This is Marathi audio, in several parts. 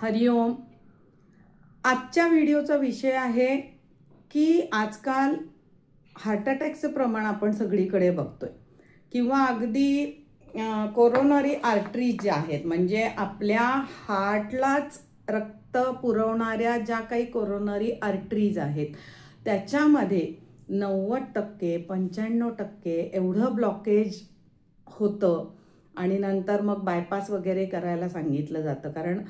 हरिओम. आजच्या व्हिडिओचा विषय आहे की आजकाल हार्ट अटॅकचं प्रमाण आपण सगळीकडे बघतोय किंवा अगदी कोरोनरी आर्टरीज ज्या आहेत म्हणजे आपल्या हार्टलाच रक्त पुरवणाऱ्या ज्या काही कोरोनरी आर्टरीज आहेत त्याच्यामध्ये 90% 95% एवढं ब्लॉकेज होतं आणि नंतर मग बायपास वगैरे करायला सांगितलं जातं. कारण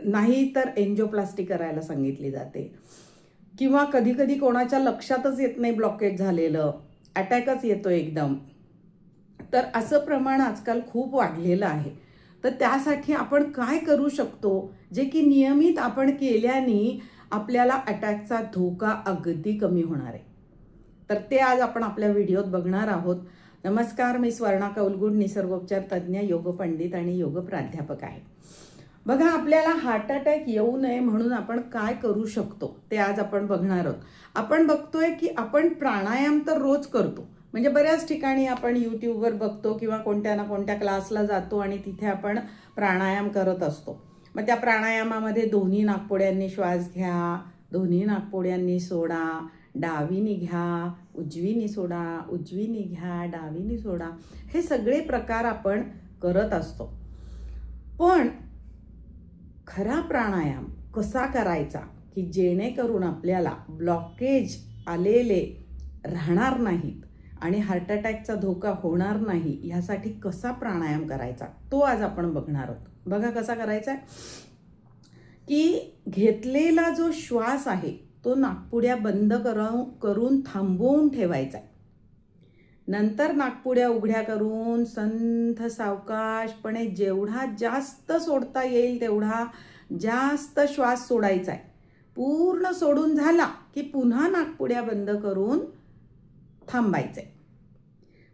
नाही तर एंजिओप्लास्टी करायला सांगितली जाते किंवा कधी कधी कोणाच्या लक्षातच येत नाही ब्लॉकेज झालेलं, अटॅकच येतो एकदम. तर असं प्रमाण आजकाल खूप वाढलेलं आहे. तर त्यासाठी आपण काय करू शकतो जे की नियमित आपण केल्याने आपल्याला अटॅकचा धोका अगदी कमी होणार आहे. तर ते आज आपण आपल्या व्हिडिओत बघणार आहोत. नमस्कार, मी स्वर्णा कौलगुड, निसर्गोपचार तज्ज्ञ, योग पंडित आणि योग प्राध्यापक आहे. बघा, आपल्याला हार्ट अटॅक येऊ नये म्हणून आपण काय करू शकतो ते आज आपण बघणार आहोत. आपण बघतोय की आपण प्राणायाम तर रोज करतो, म्हणजे बऱ्याच ठिकाणी आपण यूट्यूबवर बघतो किंवा कोणत्या ना कोणत्या क्लासला जातो आणि तिथे आपण प्राणायाम करत असतो. मग त्या प्राणायामामध्ये दोन्ही नाकपुड्यांनी श्वास घ्या, दोन्ही नाकपुड्यांनी सोडा, डावीनी घ्या, उजवीनी सोडा, उजवीनी घ्या, डावीनी सोडा, हे सगळे प्रकार आपण करत असतो. पण खरा प्राणायाम कसा करायचा की जेणेकरून आपल्याला ब्लॉकेज आलेले राहणार नाहीत आणि हार्ट अटॅकचा धोका होणार नाही, ह्यासाठी कसा प्राणायाम करायचा तो आज आपण बघणार आहोत. बघा कसा करायचा आहे की घेतलेला जो श्वास आहे तो नाकपुड्या बंद करून थांबवून ठेवायचा. नंतर नाकपुड्या उघड्या करून संथ सावकाशपणे जेवढा जास्त सोडता येईल तेवढा जास्त श्वास सोडायचा आहे. पूर्ण सोडून झाला की पुन्हा नाकपुड्या बंद करून थांबायचंय.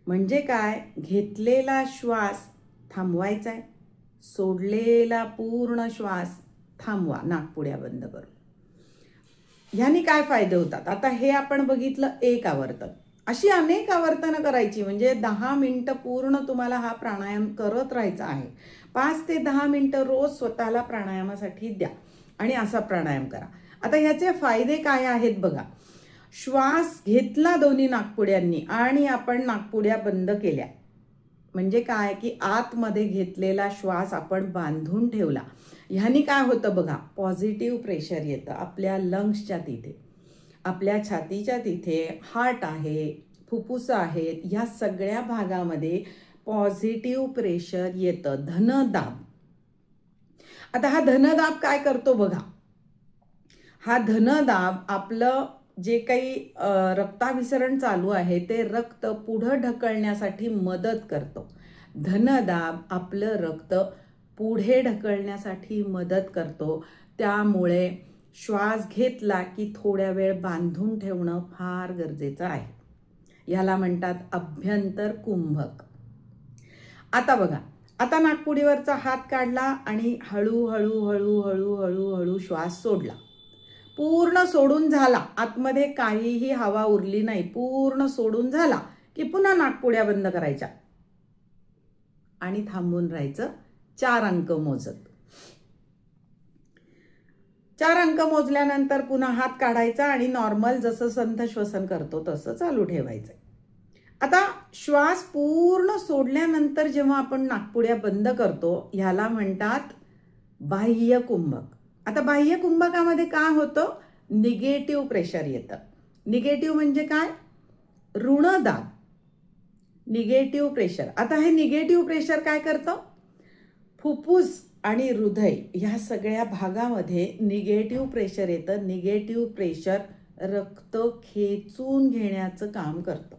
म्हणजे काय, घेतलेला श्वास थांबवायचा आहे, सोडलेला पूर्ण श्वास थांबवा नाकपुड्या बंद करून. ह्यानी काय फायदे होतात आता हे आपण बघितलं. एक आवर्तन, अशी अनेक आवर्तनं करायची, म्हणजे 10 मिनिटं पूर्ण तुम्हाला हा प्राणायाम करत राहायचा आहे. 5 ते 10 मिनिटं रोज स्वतःला प्राणायामासाठी द्या आणि असा प्राणायाम करा. आता ह्याचे फायदे काय आहेत बघा. श्वास घेतला दोन्ही नाकपुड्यांनी आणि आपण नाकपुड्या बंद केल्या, म्हणजे काय की आतमध्ये घेतलेला श्वास आपण बांधून ठेवला. ह्यानी काय होतं बघा, पॉझिटिव्ह प्रेशर येतं आपल्या लंग्सच्या तिथे, आपल्या छातीच्या तिथे, हार्ट आहे, फुफ्फुस आहेत, ह्या सगळ्या भागामध्ये पॉझिटिव्ह प्रेशर येतं, धनदाब. आता हा धनदाब काय करतो बघा, हा धनदाब आपलं जे काही रक्ताभिसरण चालू आहे ते रक्त पुढं ढकलण्यासाठी मदत करतो. धनदाब आपलं रक्त पुढे ढकलण्यासाठी मदत करतो. त्यामुळे श्वास घेतला की थोड्या वेळ बांधून ठेवणं फार गरजेचं आहे. याला म्हणतात अभ्यंतर कुंभक. आता बघा, आता नाकपुडीवरचा हात काढला आणि हळूहळू हळूहळू हळूहळू श्वास सोडला. पूर्ण सोडून झाला, आतमध्ये काहीही हवा उरली नाही, पूर्ण सोडून झाला की पुन्हा नाकपुड्या बंद करायच्या आणि थांबून राहायचं 4 अंक मोजत. 4 अंक मोजल्यानंतर पुन्हा हात काढायचा आणि नॉर्मल जसं संथ श्वसन करतो तसं चालू ठेवायचं. आता श्वास पूर्ण सोडल्यानंतर जेव्हा आपण नाकपुड्या बंद करतो ह्याला म्हणतात बाह्य कुंभक. आता बाह्य कुंभकामध्ये काय होतं, निगेटिव्ह प्रेशर येतं. निगेटिव्ह म्हणजे काय, ऋणदाब, निगेटिव्ह प्रेशर. आता हे निगेटिव्ह प्रेशर काय करतं, फुफ्फुस आणि हृदय ह्या सगळ्या भागामध्ये निगेटिव्ह प्रेशर येतं. निगेटिव्ह प्रेशर रक्त खेचून घेण्याचं काम करतं.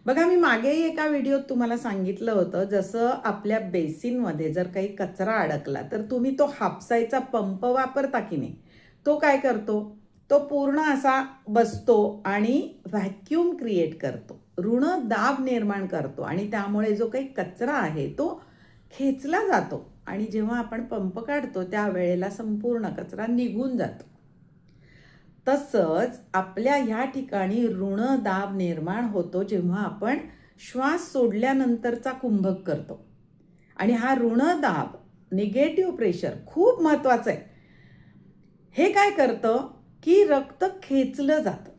बघा, मी मागेही एका व्हिडिओत तुम्हाला सांगितलं होतं, जसं आपल्या बेसिनमध्ये जर काही कचरा अडकला तर तुम्ही तो हापसायचा पंप वापरता की नाही, तो काय करतो, तो पूर्ण असा बसतो आणि व्हॅक्यूम क्रिएट करतो, ऋण दाब निर्माण करतो आणि त्यामुळे जो काही कचरा आहे तो खेचला जातो आणि जेव्हा आपण पंप काढतो त्यावेळेला संपूर्ण कचरा निघून जातो. तसंच आपल्या या ठिकाणी ऋणदाब निर्माण होतो जेव्हा आपण श्वास सोडल्यानंतरचा कुंभक करतो आणि हा ऋणदाब निगेटिव्ह प्रेशर खूप महत्वाचं आहे. हे काय करतं की रक्त खेचलं जातं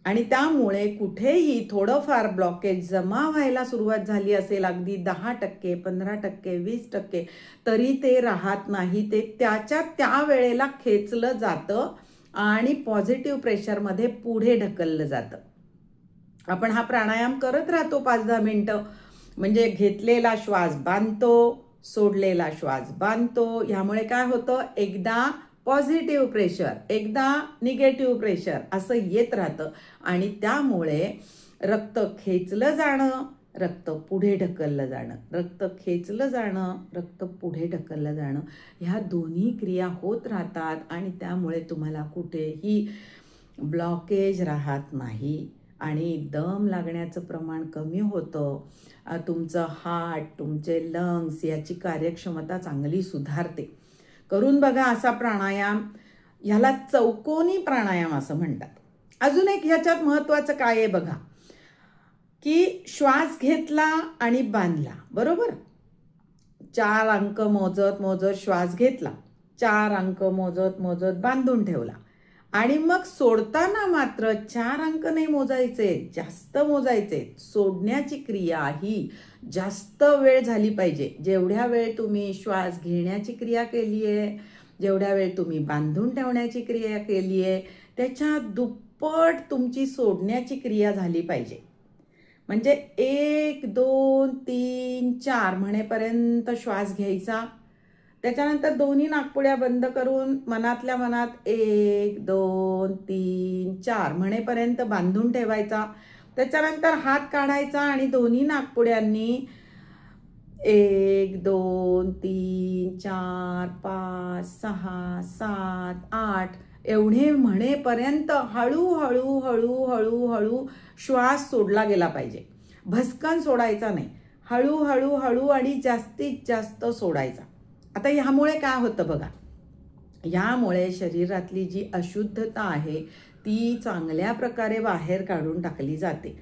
आणि त्यामुळे कुठेही थोडंफार ब्लॉकेज जमा व्हायला सुरुवात झाली असेल, अगदी 10%, 15%, 20%, तरी ते राहत नाही. ते त्या वेळेला खेचलं जातं आणि पॉझिटिव्ह प्रेशरमध्ये पुढे ढकललं जातं. आपण हा प्राणायाम करत राहतो 5-10 मिनिटं. म्हणजे घेतलेला श्वास बांधतो, सोडलेला श्वास बांधतो. यामुळे काय होतं, एकदा पॉझिटिव्ह प्रेशर, एकदा निगेटिव्ह प्रेशर असं येत राहतं आणि त्यामुळे रक्त खेचलं जाणं, रक्त पुढे ढकललं जाणं, रक्त खेचलं जाणं, रक्त पुढे ढकललं जाणं, ह्या दोन्ही क्रिया होत राहतात आणि त्यामुळे तुम्हाला कुठेही ब्लॉकेज राहत नाही आणि दम लागण्याचं प्रमाण कमी होतं. तुमचं हार्ट, तुमचे लंग्स याची कार्यक्षमता चांगली सुधारते. करून बघा असा प्राणायाम. ह्याला चौकोनी प्राणायाम असं म्हणतात. अजून एक ह्याच्यात महत्वाचं काय आहे बघा, की श्वास घेतला आणि बांधला, बरोबर. 4 अंक मोजत मोजत श्वास घेतला, 4 अंक मोजत मोजत बांधून ठेवला आणि मग सोडताना मात्र 4 अंक नाही मोजायचे, जास्त मोजायचे. सोडण्याची क्रिया ही जास्त वेळ झाली पाहिजे. जेवढ्या वेळ तुम्ही श्वास घेण्याची क्रिया केली आहे, जेवढ्या वेळ तुम्ही बांधून ठेवण्याची क्रिया केली आहे, त्याच्या दुप्पट तुमची सोडण्याची क्रिया झाली पाहिजे. म्हणजे 1, 2, 3, 4 म्हणेपर्यंत श्वास घ्यायचा. त्याच्यानंतर दोन्ही नाकपुड्या बंद करून मनातल्या मनात 1, 2, 3, 4 म्हणेपर्यंत बांधून ठेवायचा. त्याच्यानंतर हात काढायचा आणि दोन्ही नाकपुड्यांनी 1, 2, 3, 4, 5, 6, 7, 8 एवढे म्हणेपर्यंत हळूहळू हळूहळू हळू श्वास सोडला गेला पाहिजे. भस्कन सोडायचा नाही, हळूहळू हळू आणि जास्तीत जास्त सोडायचा. आता ह्यामुळे काय होतं बघा, यामुळे शरीरातली जी अशुद्धता आहे ती चांगल्या प्रकारे बाहेर काढून टाकली जाते.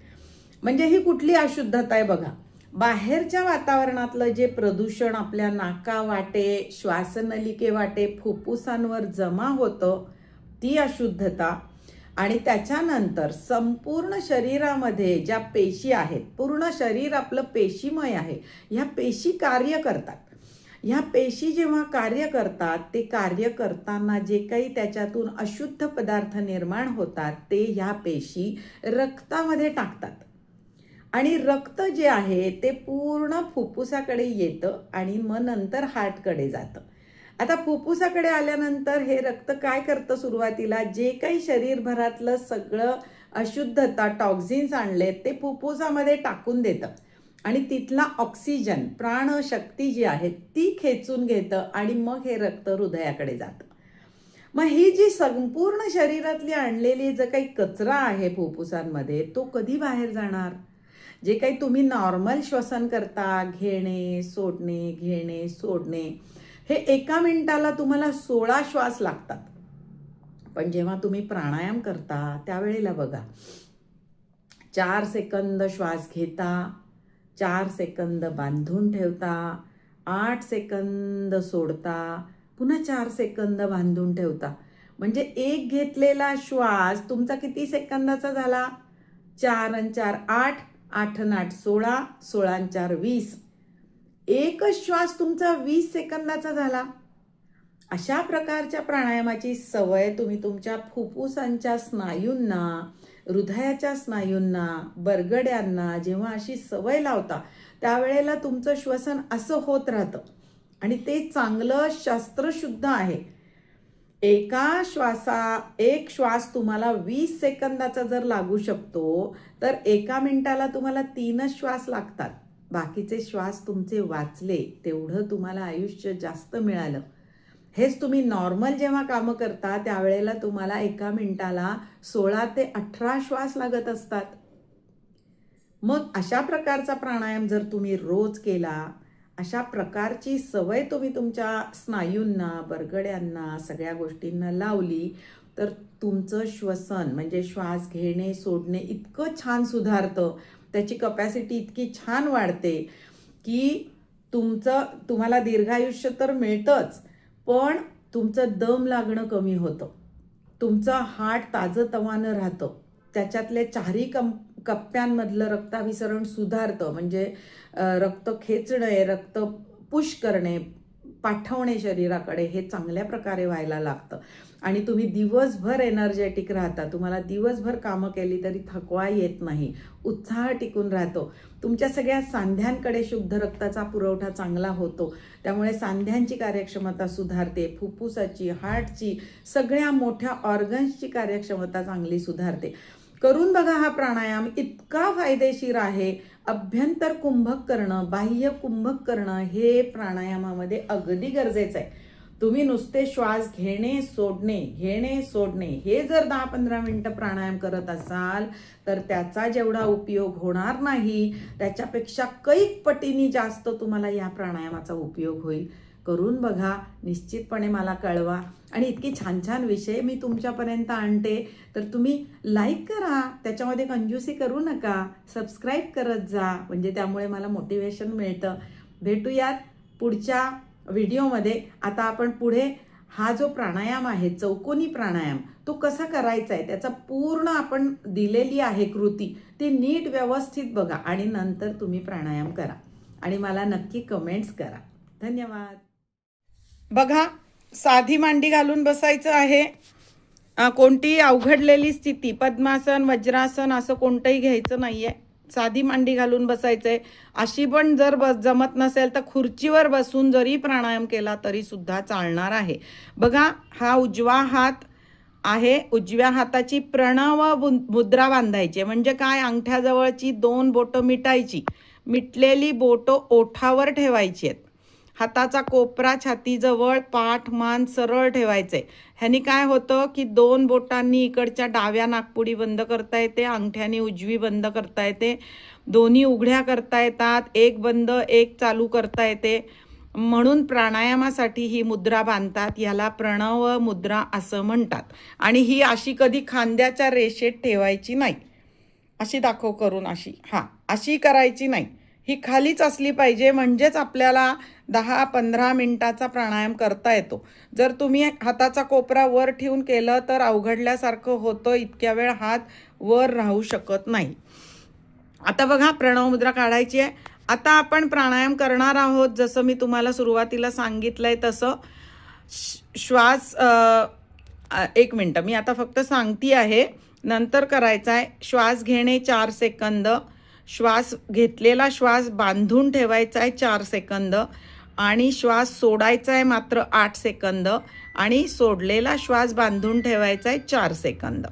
म्हणजे ही कुठली अशुद्धता आहे बघा, बाहेरच्या वातावरणातलं जे प्रदूषण आपल्या नाकावाटे, श्वासनलिकेवाटे, फुफ्फुसांवर जमा होतं ती अशुद्धता. आणि त्याच्यानंतर संपूर्ण शरीरामध्ये ज्या पेशी आहेत, पूर्ण शरीर आपलं पेशीमय आहे, ह्या पेशी कार्य करतात. ह्या पेशी जेव्हा कार्य करतात, ते कार्य करताना जे काही त्याच्यातून अशुद्ध पदार्थ निर्माण होतात ते ह्या पेशी रक्तामध्ये टाकतात आणि रक्त जे आहे ते पूर्ण फुफ्फुसाकडे येतं आणि मग नंतर हार्टकडे जातं. आता फुफ्फुसाकडे आल्यानंतर हे रक्त काय करतं, सुरुवातीला जे काही शरीरभरातलं सगळं अशुद्धता, टॉक्झिन्स आणले ते फुफ्फुसामध्ये टाकून देतं आणि तिथला ऑक्सिजन, प्राणशक्ती जी आहे ती खेचून घेतं आणि मग हे रक्त हृदयाकडे जातं. मग ही जी संपूर्ण शरीरातली आणलेली जो काही कचरा आहे फुफ्फुसांमध्ये तो कधी बाहेर जाणार? जे काही तुम्ही नॉर्मल श्वसन करता, घेणे सोडणे, घेणे सोडणे, हे 1 मिनिटाला तुम्हाला 16 श्वास लागतात. पण जेव्हा तुम्ही प्राणायाम करता त्यावेळेला बघा, 4 सेकंद श्वास घेता, 4 सेकंद बांधून ठेवता, 8 सेकंद सोडता, पुन्हा 4 सेकंद बांधून ठेवता. म्हणजे एक घेतलेला श्वास तुमचा किती सेकंदाचा झाला? 4 आणि 4 8, 8 आणि 8 16, 16 आणि 4 20. एकच श्वास तुमचा 20 सेकंदाचा झाला. अशा प्रकारच्या प्राणायामाची सवय तुम्ही तुमच्या फुफ्फुसांच्या स्नायूंना, हृदयाच्या स्नायूंना, बरगड्यांना जेव्हा अशी सवय लावता त्यावेळेला तुमचं श्वसन असं होत राहतं आणि ते चांगलं शास्त्रशुद्ध आहे. एक श्वास तुम्हाला 20 सेकंदाचा जर लागू शकतो तर 1 मिनिटाला तुम्हाला 3 श्वास लागतात. बाकीचे श्वास तुमचे वाचले, तेवढं तुम्हाला आयुष्य जास्त मिळालं. हेच तुम्ही नॉर्मल जेव्हा कामं करता त्यावेळेला तुम्हाला 1 मिनिटाला 16 ते 18 श्वास लागत असतात. मग अशा प्रकारचा प्राणायाम जर तुम्ही रोज केला, अशा प्रकारची सवय तुम्ही तुमच्या स्नायूंना, बरगड्यांना, सगळ्या गोष्टींना लावली तर तुमचं श्वसन म्हणजे श्वास घेणे सोडणे इतकं छान सुधारतं, त्याची कपॅसिटी इतकी छान वाढते की तुम्हाला दीर्घायुष्य तर मिळतंच, पण तुमचं दम लागणं कमी होतं, तुमचं हार्ट ताजंतवानं राहतं, त्याच्यातले चारही कप्प्यांमधलं रक्ताभिसरण सुधारतं, म्हणजे रक्त खेचणे, रक्त पुश करणे, पाठवणे शरीराकडे हे चांगल्या प्रकारे व्हायला लागतं आणि तुम्ही दिवसभर एनर्जेटिक राहता. तुम्हाला दिवसभर कामं केली तरी थकवा येत नाही, उत्साह टिकून राहतो. तुमच्या सगळ्या सांध्यांकडे शुद्ध रक्ताचा पुरवठा चांगला होतो, त्यामुळे सांध्यांची कार्यक्षमता सुधारते, फुफ्फुसाची, हार्टची, सगळ्या मोठ्या ऑर्गन्सची कार्यक्षमता चांगली सुधारते. करून बघा हा प्राणायाम, इतका फायदेशीर आहे. अभ्यंतर कुंभक करणं, बाह्य कुंभक करणं हे प्राणायामामध्ये अगदी गरजेचं आहे. तुम्ही नुसते श्वास घेणे सोडणे हे जर 10-15 मिनिटं प्राणायाम करत असाल तर त्याचा जेवढा उपयोग होणार नाही, त्याच्यापेक्षा कैक पटीने जास्त तुम्हाला या प्राणायामाचा उपयोग होईल. करून बघा, निश्चितपणे मला कळवा. आणि इतकी छान छान विषय मी तुमच्यापर्यंत आणते, तर तुम्ही लाईक करा, त्याच्यामध्ये कंजूसी करू नका, सबस्क्राईब करत जा, म्हणजे त्यामुळे मला मोटिवेशन मिळतं. भेटूयात पुढच्या व्हिडिओमध्ये. आता आपण पुढे हा जो प्राणायाम आहे, चौकोनी प्राणायाम, तो कसा करायचा आहे त्याचा पूर्ण आपण दिलेली आहे कृती, ती नीट व्यवस्थित बघा आणि नंतर तुम्ही प्राणायाम करा आणि मला नक्की कमेंट्स करा. धन्यवाद. बघा, साधी मांडी घालून बसायचं आहे. कोणतीही अवघडलेली स्थिती, पद्मासन, वज्रासन असं कोणतंही घ्यायचं नाहीये. साधी मांडी घालून बसायचंय. अशी पण जर जमत नसेल तर खुर्चीवर बसून जरी प्राणायाम केला तरी सुद्धा चालणार आहे. बघा, हा उजवा हात आहे. उजव्या हाताची प्रणव मुद्रा बांधायची, म्हणजे काय, अंगठ्याजवळची 2 बोटं मिटायची, मिटलेली बोटं ओठावर ठेवायची आहेत. हाताचा कोपरा छातीजवळ, पाठ मान सरळ ठेवायचे. ह्यानी काय होतं की 2 बोटांनी इकडच्या डाव्या नाकपुडी बंद करता येते, अंगठ्याने उजवी बंद करता येते, दोन्ही उघड्या करता येतात, एक बंद एक चालू करता येते. म्हणून प्राणायामासाठी ही मुद्रा बांधतात. याला प्रणव मुद्रा असं म्हणतात. आणि ही अशी कधी खांद्याच्या रेषेत ठेवायची नाही. अशी दाखव करून, अशी करायची नाही, ही खालीच असली पाहिजे, म्हणजेच आपल्याला 10-15 मिनिटाचा प्राणायाम करता येतो. जर तुम्ही हाताचा कोपरा वर ठेवून केलं तर अवघडल्यासारखं होतं, इतक्या वेळ हात वर राहू शकत नाही. आता बघा, प्रणव मुद्रा काढायची आहे. आता आपण प्राणायाम करणार आहोत. जसं मी तुम्हाला सुरुवातीला सांगितलंय तसं श्वास 1 मिनिट मी आता फक्त सांगती आहे, नंतर करायचा आहे. श्वास घेणे 4 सेकंद, घेतलेला श्वास बांधून ठेवायचा आहे 4 सेकंद, आणि श्वास सोडायचा आहे मात्र 8 सेकंद, आणि सोडलेला श्वास बांधून ठेवायचा आहे 4 सेकंद.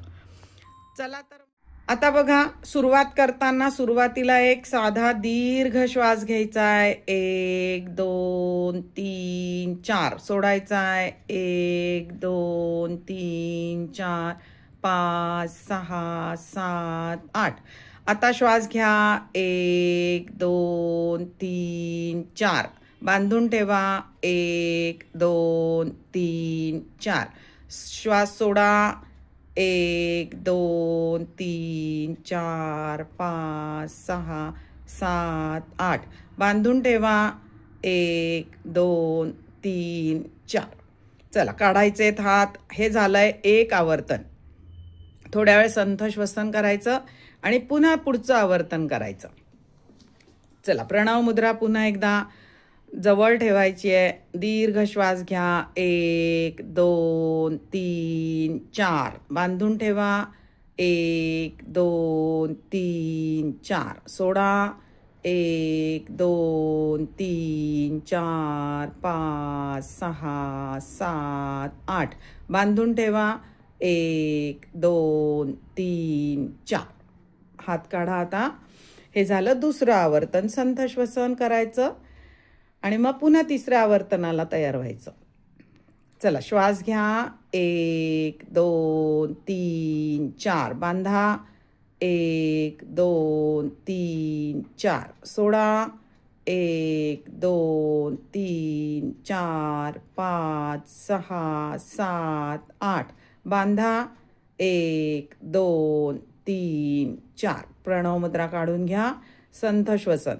चला तर आता बघा, सुरुवात करताना सुरुवातीला एक साधा दीर्घ श्वास घ्यायचा आहे. 1 2 3 4, सोडायचा आहे 1 2 3 4 5 6 7 8. आता श्वास घ्या 1 2 3 4, बांधून ठेवा 1 2 3 4, श्वास सोडा 1 2 3 4 5 6 7 8, बांधून ठेवा 1 2 3 4. चला, काढायचे हात. हे झालंय एक आवर्तन. थोड्या वेळ संथ श्वसन करायचं आणि पुन्हा पुढचं आवर्तन करायचं. चला, प्रणव मुद्रा पुन्हा एकदा जवळ ठेवायची आहे. दीर्घ श्वास घ्या 1 2 3 4, बांधून ठेवा 1 2 3 4, सोडा 1 2 3 4 5 6 7 8, बांधून ठेवा 1 2 3 4. हात काढा. आता हे झालं दुसरं आवर्तन. संथ श्वसन करायचं आणि मग पुन्हा तिसऱ्या आवर्तनाला तयार व्हायचं. चला, श्वास घ्या 1 2 3 4, बांधा 1 2 3 4, सोडा 1 2 3 4 5 6 7 8, बांधा 1 2 3 4. प्रणव मुद्रा काढून घ्या. संथ श्वसन.